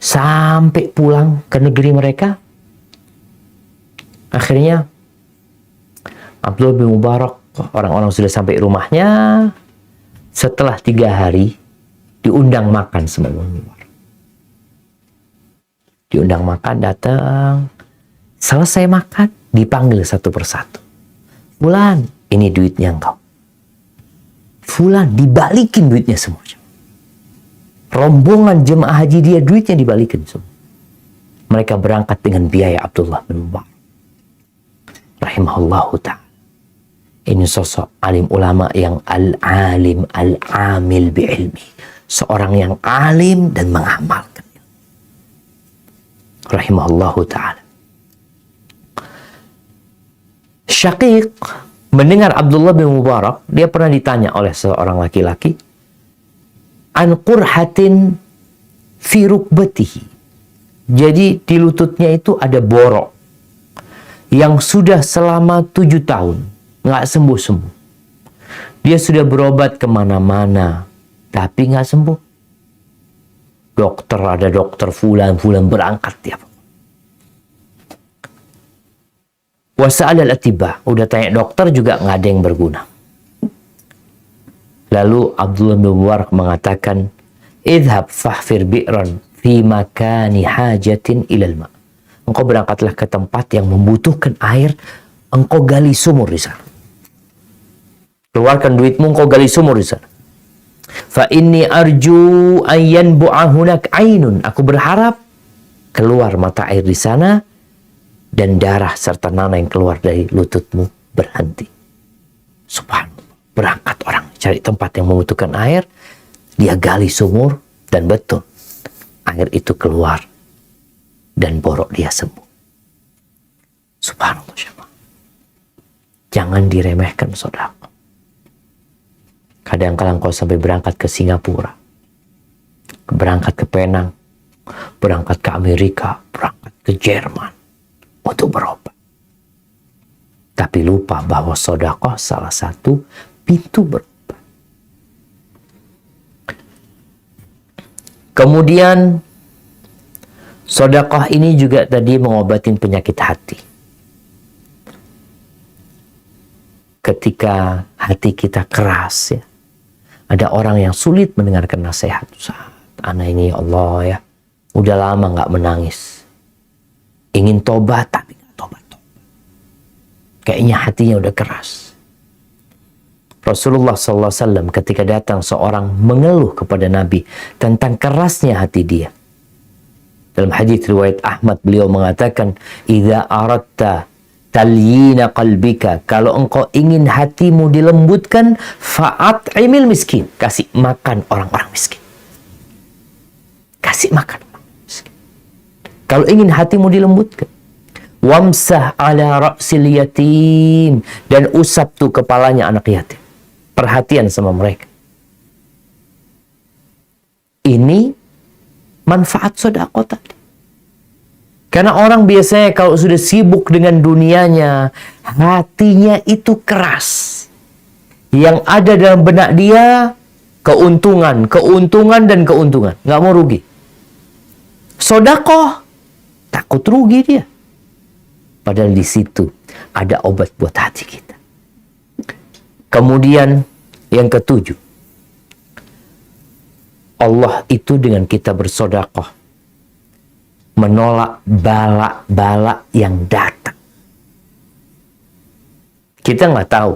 Sampai pulang ke negeri mereka. Akhirnya Abdullah bin Mubarak, orang-orang sudah sampai rumahnya. Setelah 3 hari diundang makan sama Abdullah bin Mubarak. Diundang makan, datang. Selesai makan, dipanggil satu persatu. Fulan, ini duitnya engkau. Fulan, dibalikin duitnya semua. Rombongan jemaah haji dia, duitnya dibalikin semua. Mereka berangkat dengan biaya Abdullah bin Mubarak. Rahimahullahu ta'ala. Ini sosok alim ulama yang al-alim, al-amil bi'ilmi. Seorang yang alim dan mengamalkan. Rahimahullahu ta'ala. Syaqiq mendengar Abdullah bin Mubarak, dia pernah ditanya oleh seorang laki-laki, an qurhatin fi rukbatihi. Jadi di lututnya itu ada borok yang sudah selama 7 tahun nggak sembuh-sembuh. Dia sudah berobat kemana-mana tapi nggak sembuh. Ada dokter fulan berangkat tiap. Wasa'al al-atibah, udah tanya dokter juga nggak ada yang berguna. Lalu Abdullah bin Mubarak mengatakan, idhab fahfir bi'ran fi makani hajatin ilal ma. Engkau berangkatlah ke tempat yang membutuhkan air, engkau gali sumur di sana. Keluarkan duitmu, kau gali sumur di sana. Fa inni arju an yanbu'a hunak ainun. Aku berharap keluar mata air di sana dan darah serta nanah yang keluar dari lututmu berhenti. Subhanallah. Berangkat orang cari tempat yang membutuhkan air, dia gali sumur dan betul air itu keluar dan borok dia sembuh. Subhanallah. Jangan diremehkan sedekah. Kadang-kadang kau sampai berangkat ke Singapura, berangkat ke Penang, berangkat ke Amerika, berangkat ke Jerman untuk berobat. Tapi lupa bahwa sedekah salah satu pintu berobat. Kemudian sedekah ini juga tadi mengobatin penyakit hati. Ketika hati kita keras ya, ada orang yang sulit mendengarkan nasihat. Anak ini ya Allah ya, udah lama nggak menangis, ingin tobat tapi nggak tobat. Kayaknya hatinya udah keras. Rasulullah SAW ketika datang seorang mengeluh kepada Nabi tentang kerasnya hati dia. Dalam hadis riwayat Ahmad, beliau mengatakan, "Idza aradta talyina qalbika," kalau engkau ingin hatimu dilembutkan, fa'at'imil miskin, kasih makan orang-orang miskin. Kasih makan orang miskin. Kalau ingin hatimu dilembutkan, wamsah ala ra'sil yatim, dan usap tuh kepalanya anak yatim. Perhatian sama mereka. Ini manfaat sedekah tadi. Karena orang biasanya kalau sudah sibuk dengan dunianya, hatinya itu keras. Yang ada dalam benak dia keuntungan, keuntungan, dan keuntungan. Nggak mau rugi. Sedekah, takut rugi dia. Padahal di situ ada obat buat hati kita. Kemudian yang ketujuh, Allah itu dengan kita bersedekah menolak bala-bala yang datang. Kita nggak tahu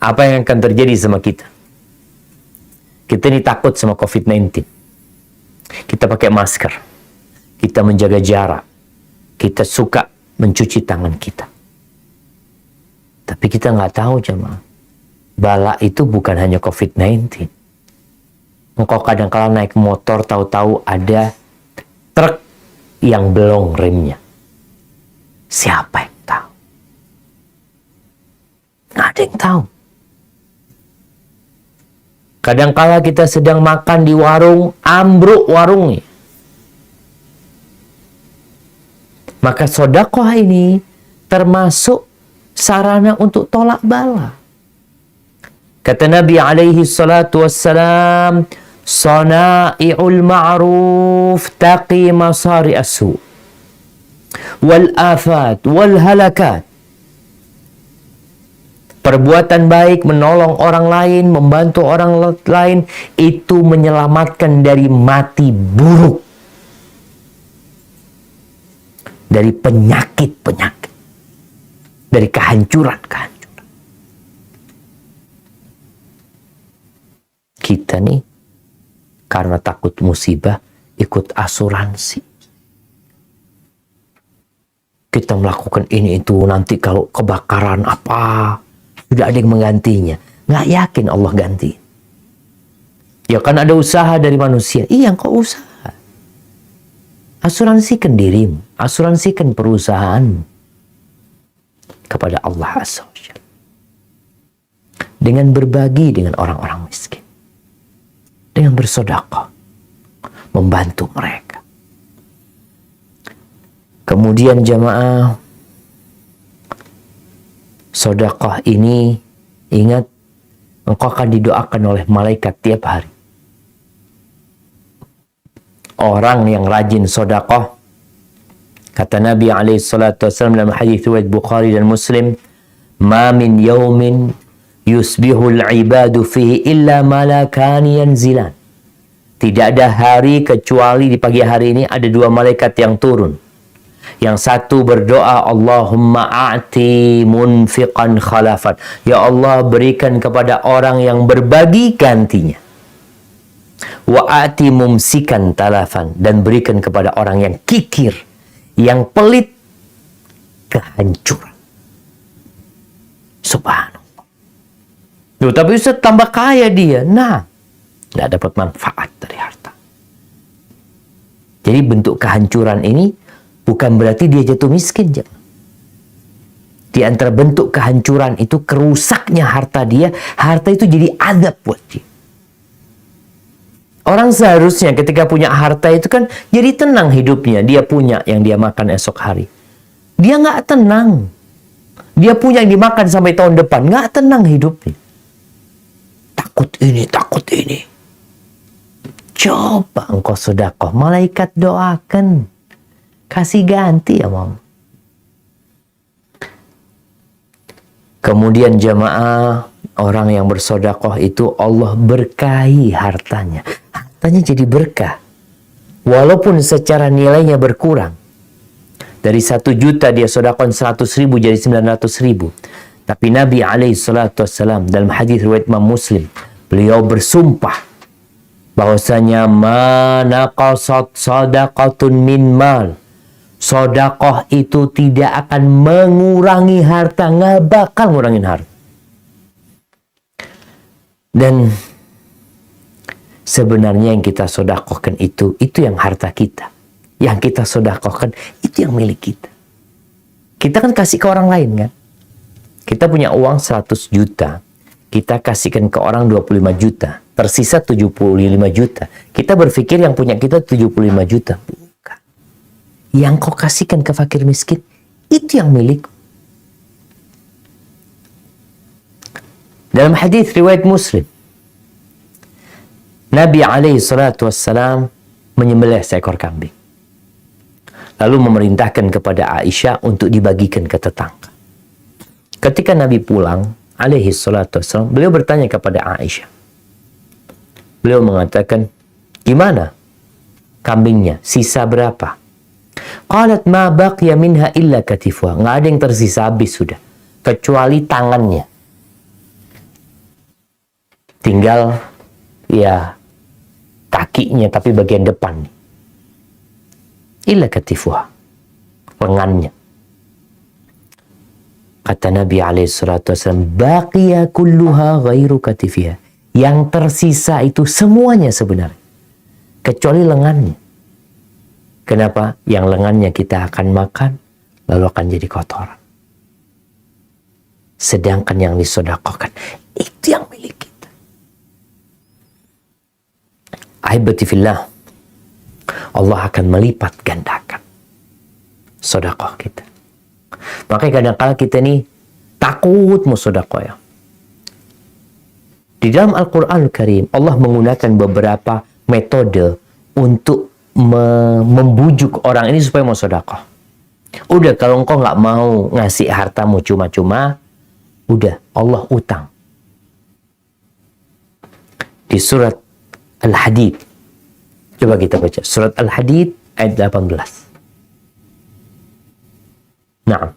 apa yang akan terjadi sama kita. Kita ini takut sama COVID-19. Kita pakai masker. Kita menjaga jarak. Kita suka mencuci tangan kita. Tapi kita nggak tahu jemaah. Bala itu bukan hanya COVID-19. Engkau kadang-kala naik motor, tahu-tahu ada truk yang belum remnya. Siapa yang tahu? Nggak ada yang tahu. Kadang-kala kita sedang makan di warung, ambruk warungnya. Maka sedekah ini termasuk sarana untuk tolak bala. Kata Nabi alaihi salatu wassalam, "Sana'i'ul ma'ruf taqi masari as-su' wal afat wal halakat." Perbuatan baik, menolong orang lain, membantu orang lain, itu menyelamatkan dari mati buruk, dari penyakit-penyakit, dari kehancuran-kehancuran. Kita nih, karena takut musibah, ikut asuransi. Kita melakukan ini itu, nanti kalau kebakaran apa, sudah ada yang menggantinya. Nggak yakin Allah ganti. Ya kan ada usaha dari manusia. Iya, kok usaha. Asuransikan dirimu, asuransikan perusahaanmu kepada Allah Azza wa Jalla. Dengan berbagi dengan orang-orang miskin. Dengan bersedekah, membantu mereka. Kemudian jamaah, sedekah ini, ingat, engkau akan didoakan oleh malaikat tiap hari. Orang yang rajin sedekah, kata Nabi SAW dalam hadis riwayat Bukhari dan Muslim, "Ma min yaumin yusbihul ibadu fihi illa malakani yanzilan." Tidak ada hari kecuali di pagi hari ini ada dua malaikat yang turun. Yang satu berdoa, Allahumma a'ti munfiqan khalafan. Ya Allah, berikan kepada orang yang berbagi gantinya. Wa a'ti mumsikan talafan. Dan berikan kepada orang yang kikir, yang pelit, kehancuran. Subhanallah. Loh, tapi Ustaz tambah kaya dia. Nah, nggak dapat manfaat dari harta. Jadi bentuk kehancuran ini bukan berarti dia jatuh miskin. Di antara bentuk kehancuran itu kerusaknya harta dia. Harta itu jadi azab buat dia. Orang seharusnya ketika punya harta itu kan jadi tenang hidupnya. Dia punya yang dia makan esok hari. Dia nggak tenang. Dia punya yang dimakan sampai tahun depan. Nggak tenang hidupnya. Takut ini, takut ini. Coba engkau sedekah, malaikat doakan. Kasih ganti ya Mama. Kemudian jamaah, orang yang bersedekah itu Allah berkahi hartanya. Hartanya jadi berkah. Walaupun secara nilainya berkurang. Dari 1 juta dia sedekah 100.000 jadi 900.000. Tapi Nabi SAW dalam hadis riwayat Imam Muslim, beliau bersumpah bahwasanya mana qasat sadaqatun min mal. Sedekah itu tidak akan mengurangi harta, nggak bakal ngurangin harta. Dan sebenarnya yang kita sedekahkan itu yang harta kita. Yang kita sedekahkan itu yang milik kita. Kita kan kasih ke orang lain kan. Kita punya uang 100 juta. Kita kasihkan ke orang 25 juta. Tersisa 75 juta. Kita berpikir yang punya kita 75 juta. Bukan. Yang kau kasihkan ke fakir miskin, itu yang milik. Dalam hadis riwayat Muslim, Nabi SAW menyembelih seekor kambing. Lalu memerintahkan kepada Aisyah untuk dibagikan ke tetangga. Ketika Nabi pulang, SAW, beliau bertanya kepada Aisyah. Beliau mengatakan, gimana kambingnya? Sisa berapa? Qalat ma baqiya minha illa katifuha. Nggak ada yang tersisa, habis sudah. Kecuali tangannya. Tinggal ya kakinya, tapi bagian depan. Illa katifuha. Lengannya. Kata Nabi SAW, baqiya kulluha ghairu katifiha. Yang tersisa itu semuanya sebenarnya. Kecuali lengannya. Kenapa? Yang lengannya kita akan makan, lalu akan jadi kotoran. Sedangkan yang disedekahkan, itu yang milik kita. Ahibati fillah, Allah akan melipat gandakan sedekah kita. Makanya kadang-kadang kita nih takut mau sedekah ya. Di dalam Al-Quran Al-Karim, Allah menggunakan beberapa metode untuk membujuk orang ini supaya mau sedekah. Udah, kalau engkau nggak mau ngasih hartamu cuma-cuma, udah, Allah utang. Di surat Al-Hadid, coba kita baca. Surat Al-Hadid ayat 18. Nah.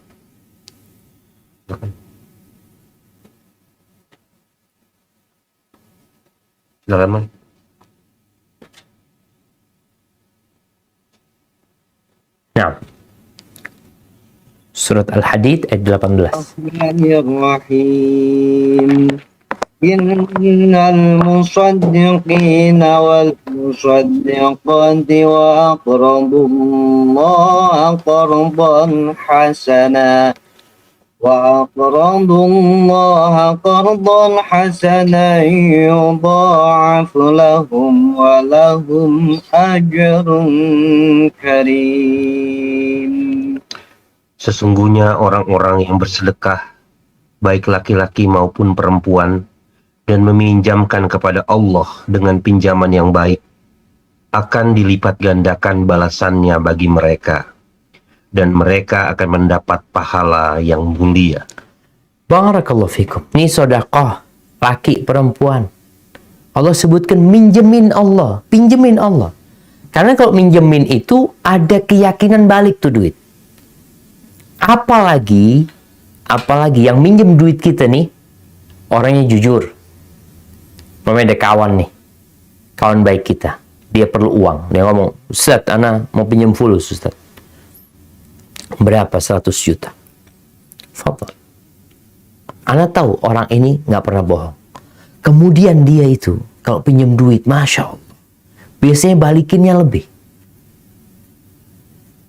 Silakan, Man. Nah. Surat Al-Hadid ayat 18. Bismillahirrahmanirrahim. Innal musaddiqina wal musaddiqati wa aqradullaha qardan hasana. وأقرضوا الله قرضا حسنا يضاعف لهم ولهم أجر كريم. Sesungguhnya orang-orang yang bersedekah, baik laki-laki maupun perempuan, dan meminjamkan kepada Allah dengan pinjaman yang baik, akan dilipat gandakan balasannya bagi mereka. Dan mereka akan mendapat pahala yang mulia. Barakallahu fikum. Ini sedekah laki perempuan. Allah sebutkan minjemin Allah, pinjemin Allah. Karena kalau minjemin itu ada keyakinan balik tuh duit. Apalagi yang minjem duit kita nih, orangnya jujur. Ada kawan nih, kawan baik kita. Dia perlu uang. Dia ngomong, Ustaz, ana mau pinjam fulus, Ustaz. Berapa? 100 juta. Fadhal. Ana tahu orang ini nggak pernah bohong. Kemudian dia itu, kalau pinjam duit, Masya Allah, biasanya balikinnya lebih.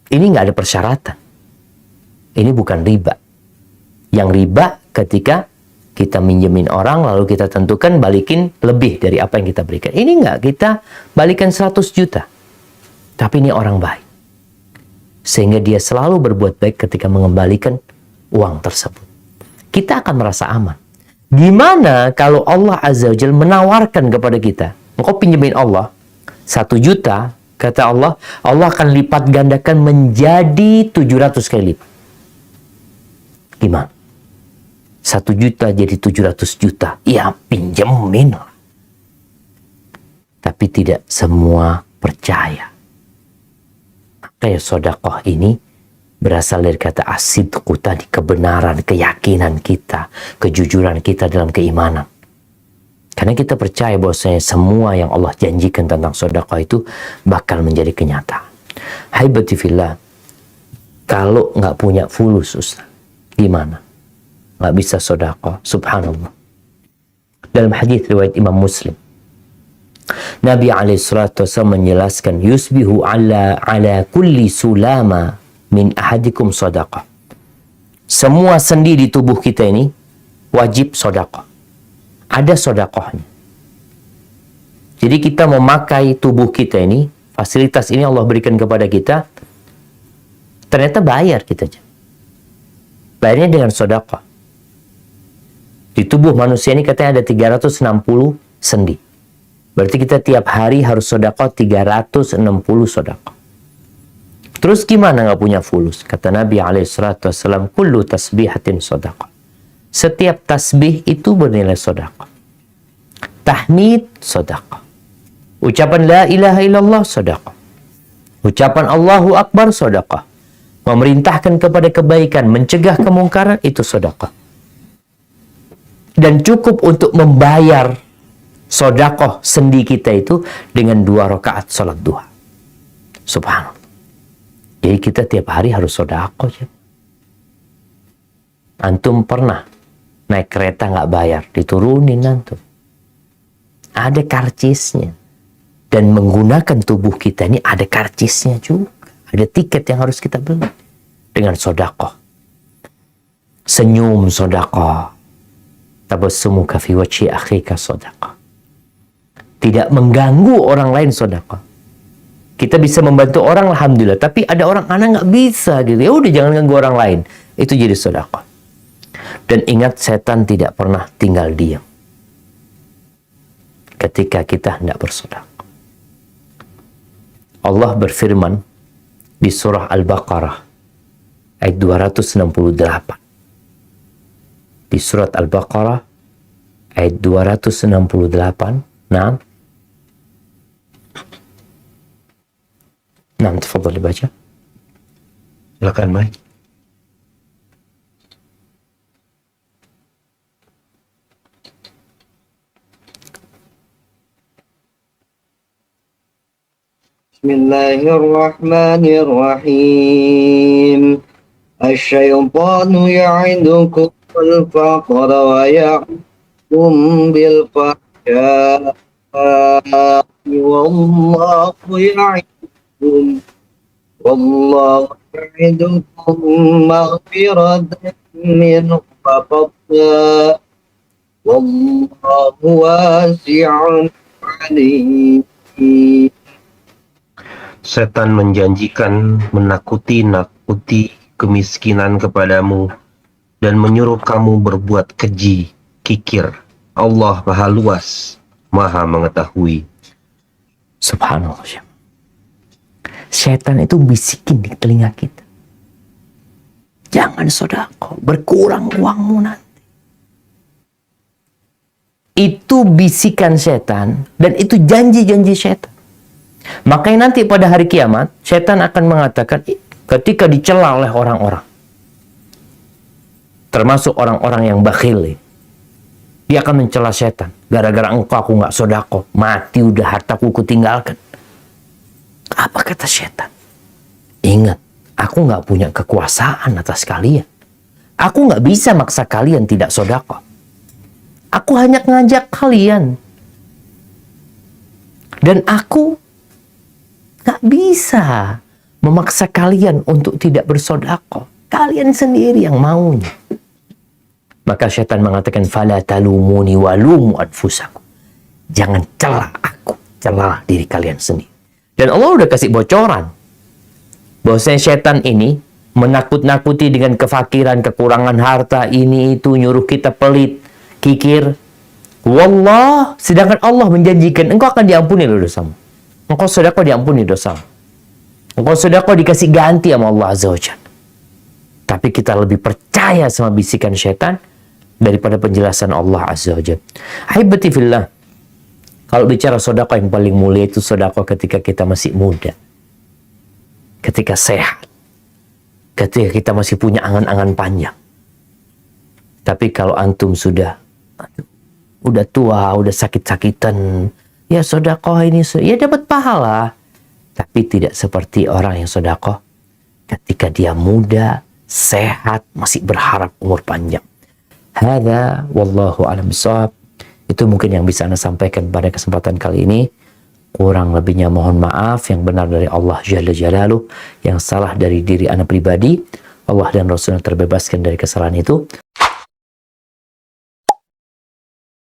Ini nggak ada persyaratan. Ini bukan riba. Yang riba ketika kita minjemin orang, lalu kita tentukan balikin lebih dari apa yang kita berikan. Ini nggak, kita balikan 100 juta. Tapi ini orang baik. Sehingga dia selalu berbuat baik ketika mengembalikan uang tersebut. Kita akan merasa aman. Gimana kalau Allah Azza wa Jalla menawarkan kepada kita, engkau pinjemin Allah 1 juta, kata Allah, Allah akan lipat gandakan menjadi 700 kali lipat. Gimana? 1 juta jadi 700 juta. Ya pinjemin. Tapi tidak semua percaya. Kayak sodakoh ini berasal dari kata asidku tadi, kebenaran, keyakinan kita, kejujuran kita dalam keimanan. Karena kita percaya bahwasanya semua yang Allah janjikan tentang sodakoh itu bakal menjadi kenyataan. Haibati fillah, kalau nggak punya fulus, Ustaz, gimana? Nggak bisa sodakoh, subhanallah. Dalam hadis riwayat Imam Muslim, Nabi SAW menjelaskan, yusbihu ala kulli sulama min ahadikum sodakoh. Semua sendi di tubuh kita ini wajib sodakoh. Ada sodakohnya. Jadi kita memakai tubuh kita ini, fasilitas ini Allah berikan kepada kita, ternyata bayar kita. Bayarnya dengan sodakoh. Di tubuh manusia ini katanya ada 360 sendi. Berarti kita tiap hari harus sodakoh 360 sodakoh. Terus gimana nggak punya fulus? Kata Nabi SAW, kullu tasbihatin sodakoh. Setiap tasbih itu bernilai sodakoh. Tahmid sodakoh. Ucapan la ilaha illallah sodakoh. Ucapan Allahu Akbar sodakoh. Memerintahkan kepada kebaikan, mencegah kemungkaran, itu sodakoh. Dan cukup untuk membayar sodakoh sendi kita itu dengan 2 rakaat sholat duha. Subhanallah. Jadi kita tiap hari harus sodakoh. Antum pernah naik kereta nggak bayar, diturunin antum. Ada karcisnya. Dan menggunakan tubuh kita ini ada karcisnya juga. Ada tiket yang harus kita beli. Dengan sodakoh. Senyum sodakoh. Tabassumuka fi wajhi akhika sodakoh. Tidak mengganggu orang lain sodakoh. Kita bisa membantu orang, alhamdulillah. Tapi ada orang, anak nggak bisa gitu. Ya udah, jangan ganggu orang lain. Itu jadi sodakoh. Dan ingat, setan tidak pernah tinggal diam ketika kita hendak bersodakoh. Allah berfirman di surah Al-Baqarah ayat 268. Di surat Al-Baqarah ayat 268. Nah, tafadhal dibaca. Silakan, Mai. Bismillahirrahmanirrahim. Asy-syaitanu ya'idukum al-faqra wa ya'murukum bil fahsya'i wallahu ya'idukum maghfiratan minhu wa fadla wallahu wasi'un 'alim. Setan menjanjikan menakuti kemiskinan kepadamu dan menyuruh kamu berbuat keji, kikir. Allah Maha Luas, Maha Mengetahui. Subhanallah. Setan itu bisikin di telinga kita. Jangan sedekah, berkurang uangmu nanti. Itu bisikan setan dan itu janji-janji setan. Makanya nanti pada hari kiamat, setan akan mengatakan ketika dicela oleh orang-orang. termasuk orang-orang yang bakhil. Dia akan mencela setan. Gara-gara engkau aku nggak sodako, mati udah hartaku kutinggalkan. Apa kata setan? Ingat, aku nggak punya kekuasaan atas kalian. Aku nggak bisa maksa kalian tidak sodako. Aku hanya ngajak kalian. Dan aku nggak bisa memaksa kalian untuk tidak bersodako. Kalian sendiri yang maunya. Maka syaitan mengatakan, fala talumuni walumu anfusakum. Jangan celah aku, celah diri kalian sendiri. Dan Allah udah kasih bocoran bahwasanya syaitan ini menakut-nakuti dengan kefakiran, kekurangan harta, ini itu, nyuruh kita pelit, kikir. Wallah, sedangkan Allah menjanjikan engkau akan diampuni dosamu. Engkau sedekah diampuni dosamu. Engkau sedekah dikasih ganti sama Allah Azza wa Jalla. Tapi kita lebih percaya sama bisikan syaitan daripada penjelasan Allah Azza wa Jalla. Ahibati fillah, kalau bicara sedekah yang paling mulia itu sedekah ketika kita masih muda, ketika sehat, ketika kita masih punya angan-angan panjang. Tapi kalau antum sudah tua, udah sakit-sakitan, ya sedekah ini ya dapat pahala, tapi tidak seperti orang yang sedekah ketika dia muda, sehat, masih berharap umur panjang. Hadza wallahu a'lam bishawab. Itu mungkin yang bisa Anda sampaikan pada kesempatan kali ini. Kurang lebihnya mohon maaf, yang benar dari Allah Jalla Jalaluh, yang salah dari diri Anda pribadi. Allah dan Rasulnya terbebaskan dari kesalahan itu.